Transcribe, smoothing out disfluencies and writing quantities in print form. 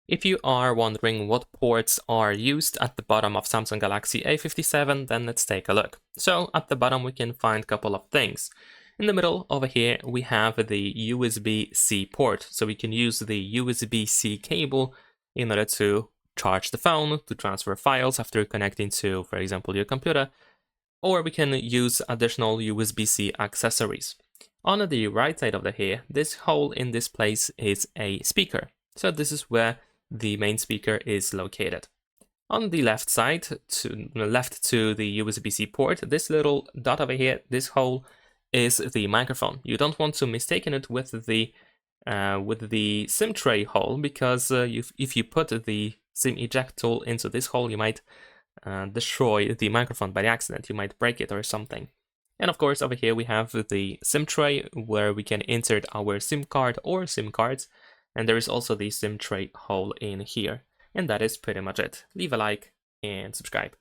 If you are wondering what ports are used at the bottom of Samsung Galaxy A57, then let's take a look. So at the bottom we can find a couple of things. In the middle over here we have the USB-C port, so we can use the USB-C cable in order to charge the phone, to transfer files after connecting to, for example, your computer, or we can use additional USB-C accessories. On the right side of the here, this hole in this place is a speaker. So this is where the main speaker is located. On the left side, left to the USB-C port, this little dot over here, this hole is the microphone. You don't want to mistake it with the SIM tray hole, because if you put the SIM eject tool into this hole, you might destroy the microphone by accident. You might break it or something. And of course, over here we have the SIM tray where we can insert our SIM card or SIM cards. And there is also the SIM tray hole in here. And that is pretty much it. Leave a like and subscribe.